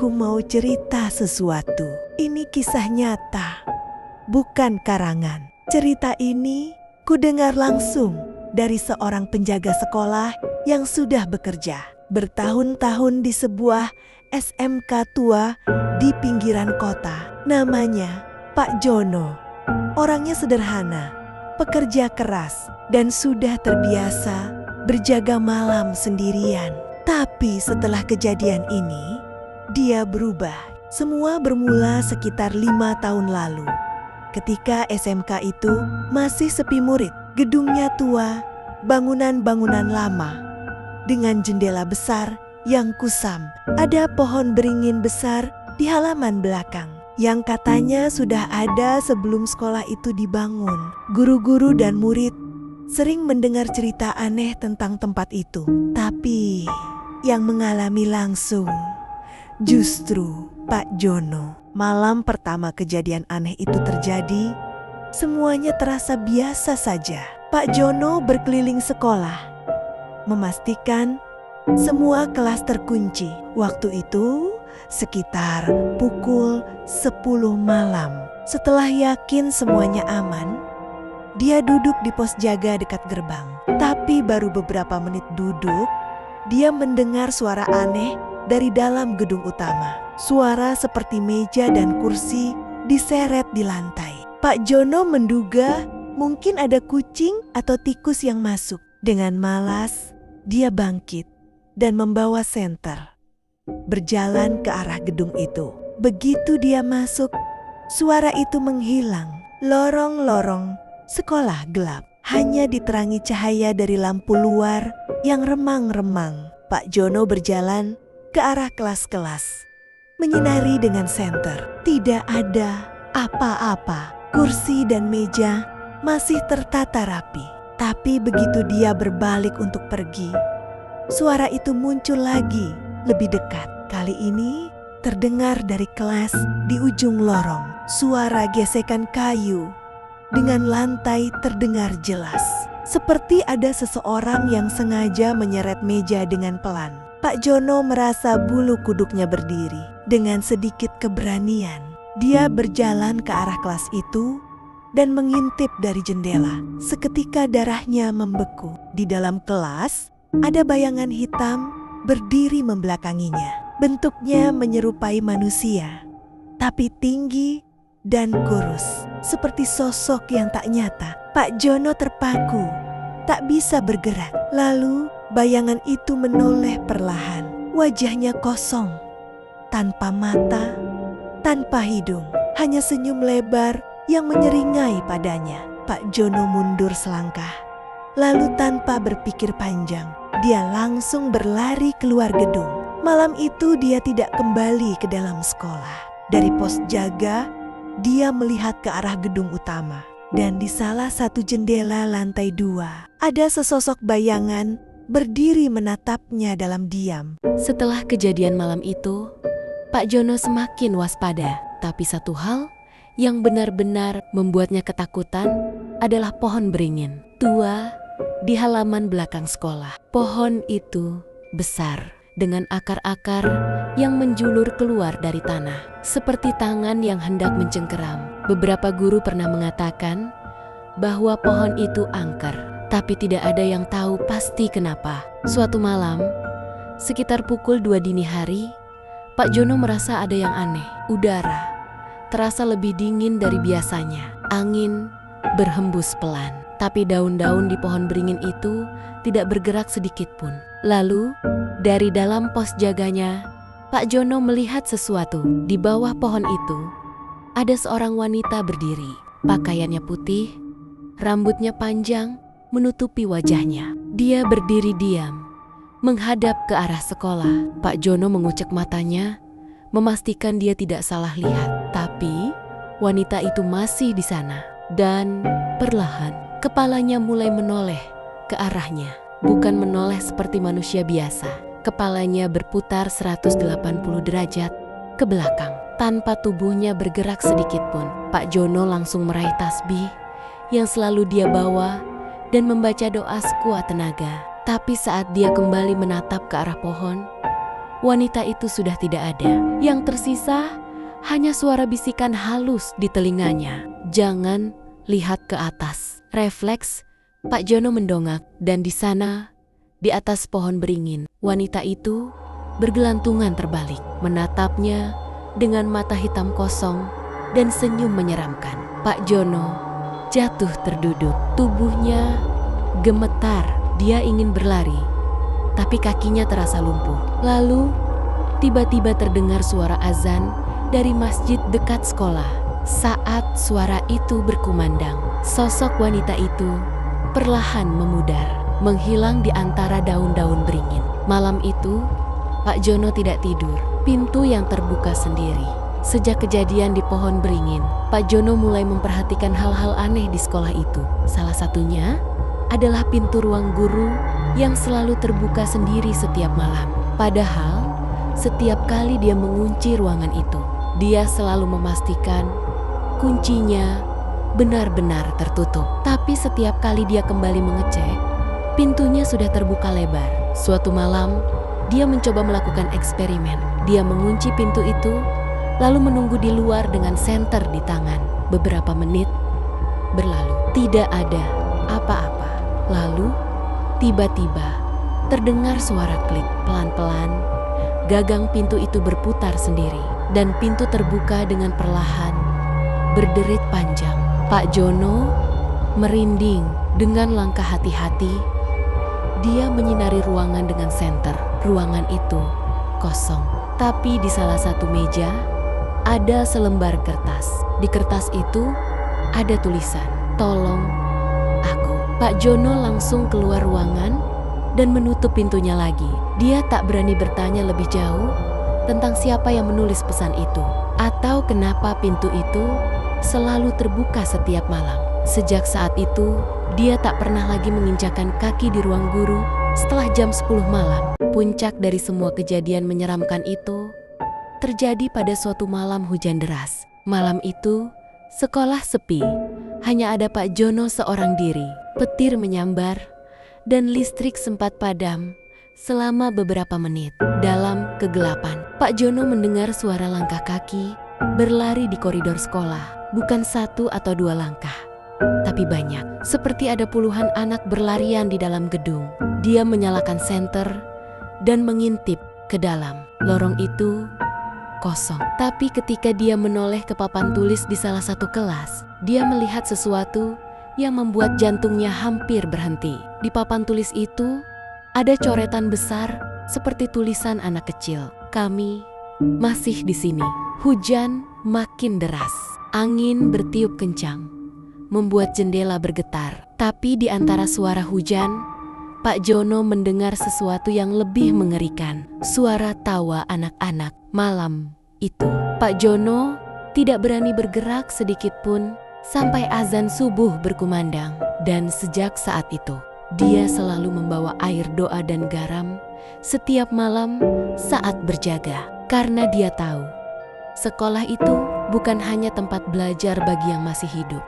Aku mau cerita sesuatu. Ini kisah nyata, bukan karangan. Cerita ini kudengar langsung dari seorang penjaga sekolah yang sudah bekerja bertahun-tahun di sebuah SMK tua di pinggiran kota. Namanya Pak Jono. Orangnya sederhana, pekerja keras, dan sudah terbiasa berjaga malam sendirian. Tapi setelah kejadian ini, dia berubah. Semua bermula sekitar 5 tahun lalu. Ketika SMK itu masih sepi murid, gedungnya tua, bangunan-bangunan lama, dengan jendela besar yang kusam. Ada pohon beringin besar di halaman belakang, yang katanya sudah ada sebelum sekolah itu dibangun. Guru-guru dan murid sering mendengar cerita aneh tentang tempat itu. Tapi yang mengalami langsung justru Pak Jono. Malam pertama kejadian aneh itu terjadi, semuanya terasa biasa saja. Pak Jono berkeliling sekolah, memastikan semua kelas terkunci. Waktu itu sekitar pukul 10 malam. Setelah yakin semuanya aman, dia duduk di pos jaga dekat gerbang. Tapi baru beberapa menit duduk, dia mendengar suara aneh dari dalam gedung utama. Suara seperti meja dan kursi diseret di lantai. Pak Jono menduga mungkin ada kucing atau tikus yang masuk. Dengan malas, dia bangkit dan membawa senter, berjalan ke arah gedung itu. Begitu dia masuk, suara itu menghilang. Lorong-lorong sekolah gelap, hanya diterangi cahaya dari lampu luar yang remang-remang. Pak Jono berjalan ke arah kelas-kelas, menyinari dengan senter. Tidak ada apa-apa. Kursi dan meja masih tertata rapi. Tapi begitu dia berbalik untuk pergi, suara itu muncul lagi, lebih dekat. Kali ini terdengar dari kelas di ujung lorong. Suara gesekan kayu dengan lantai terdengar jelas, seperti ada seseorang yang sengaja menyeret meja dengan pelan. Pak Jono merasa bulu kuduknya berdiri. Dengan sedikit keberanian, dia berjalan ke arah kelas itu dan mengintip dari jendela. Seketika darahnya membeku. Di dalam kelas ada bayangan hitam berdiri membelakanginya. Bentuknya menyerupai manusia, tapi tinggi dan kurus, seperti sosok yang tak nyata. Pak Jono terpaku, tak bisa bergerak. Lalu bayangan itu menoleh perlahan. Wajahnya kosong, tanpa mata, tanpa hidung, hanya senyum lebar yang menyeringai padanya. Pak Jono mundur selangkah, lalu tanpa berpikir panjang, dia langsung berlari keluar gedung. Malam itu dia tidak kembali ke dalam sekolah. Dari pos jaga, dia melihat ke arah gedung utama. Dan di salah satu jendela lantai 2, ada sesosok bayangan berdiri menatapnya dalam diam. Setelah kejadian malam itu, Pak Jono semakin waspada. Tapi satu hal yang benar-benar membuatnya ketakutan adalah pohon beringin tua di halaman belakang sekolah. Pohon itu besar, dengan akar-akar yang menjulur keluar dari tanah, seperti tangan yang hendak mencengkeram. Beberapa guru pernah mengatakan bahwa pohon itu angker, tapi tidak ada yang tahu pasti kenapa. Suatu malam, sekitar pukul 2 dini hari, Pak Jono merasa ada yang aneh. Udara terasa lebih dingin dari biasanya. Angin berhembus pelan, tapi daun-daun di pohon beringin itu tidak bergerak sedikit pun. Lalu, dari dalam pos jaganya, Pak Jono melihat sesuatu. Di bawah pohon itu, ada seorang wanita berdiri. Pakaiannya putih, rambutnya panjang, menutupi wajahnya. Dia berdiri diam, menghadap ke arah sekolah. Pak Jono mengucek matanya, memastikan dia tidak salah lihat. Tapi, wanita itu masih di sana. Dan perlahan, kepalanya mulai menoleh ke arahnya. Bukan menoleh seperti manusia biasa. Kepalanya berputar 180 derajat ke belakang. Tanpa tubuhnya bergerak sedikit pun, Pak Jono langsung meraih tasbih yang selalu dia bawa dan membaca doa sekuat tenaga. Tapi saat dia kembali menatap ke arah pohon, wanita itu sudah tidak ada. Yang tersisa hanya suara bisikan halus di telinganya. "Jangan lihat ke atas." Refleks, Pak Jono mendongak, dan di sana, di atas pohon beringin, wanita itu bergelantungan terbalik, menatapnya dengan mata hitam kosong dan senyum menyeramkan. Pak Jono jatuh terduduk, tubuhnya gemetar. Dia ingin berlari, tapi kakinya terasa lumpuh. Lalu, tiba-tiba terdengar suara azan dari masjid dekat sekolah. Saat suara itu berkumandang, sosok wanita itu perlahan memudar, menghilang di antara daun-daun beringin. Malam itu, Pak Jono tidak tidur. Pintu yang terbuka sendiri. Sejak kejadian di pohon beringin, Pak Jono mulai memperhatikan hal-hal aneh di sekolah itu. Salah satunya adalah pintu ruang guru yang selalu terbuka sendiri setiap malam. Padahal, setiap kali dia mengunci ruangan itu, dia selalu memastikan kuncinya benar-benar tertutup. Tapi setiap kali dia kembali mengecek, pintunya sudah terbuka lebar. Suatu malam, dia mencoba melakukan eksperimen. Dia mengunci pintu itu, lalu menunggu di luar dengan senter di tangan. Beberapa menit berlalu, tidak ada apa-apa. Lalu, tiba-tiba terdengar suara klik. Pelan-pelan, gagang pintu itu berputar sendiri, dan pintu terbuka dengan perlahan, berderit panjang. Pak Jono merinding. Dengan langkah hati-hati, dia menyinari ruangan dengan senter. Ruangan itu kosong, tapi di salah satu meja ada selembar kertas. Di kertas itu ada tulisan, "Tolong aku." Pak Jono langsung keluar ruangan dan menutup pintunya lagi. Dia tak berani bertanya lebih jauh tentang siapa yang menulis pesan itu, atau kenapa pintu itu selalu terbuka setiap malam. Sejak saat itu, dia tak pernah lagi menginjakan kaki di ruang guru setelah jam 10 malam. Puncak dari semua kejadian menyeramkan itu terjadi pada suatu malam hujan deras. Malam itu, sekolah sepi. Hanya ada Pak Jono seorang diri. Petir menyambar dan listrik sempat padam selama beberapa menit. Dalam kegelapan, Pak Jono mendengar suara langkah kaki berlari di koridor sekolah. Bukan satu atau dua langkah, tapi banyak. Seperti ada puluhan anak berlarian di dalam gedung. Dia menyalakan senter dan mengintip ke dalam. Lorong itu kosong. Tapi ketika dia menoleh ke papan tulis di salah satu kelas, dia melihat sesuatu yang membuat jantungnya hampir berhenti. Di papan tulis itu ada coretan besar seperti tulisan anak kecil. "Kami masih di sini." Hujan makin deras. Angin bertiup kencang, membuat jendela bergetar. Tapi di antara suara hujan, Pak Jono mendengar sesuatu yang lebih mengerikan. Suara tawa anak-anak malam itu. Pak Jono tidak berani bergerak sedikit pun sampai azan subuh berkumandang. Dan sejak saat itu, dia selalu membawa air doa dan garam setiap malam saat berjaga. Karena dia tahu, sekolah itu bukan hanya tempat belajar bagi yang masih hidup,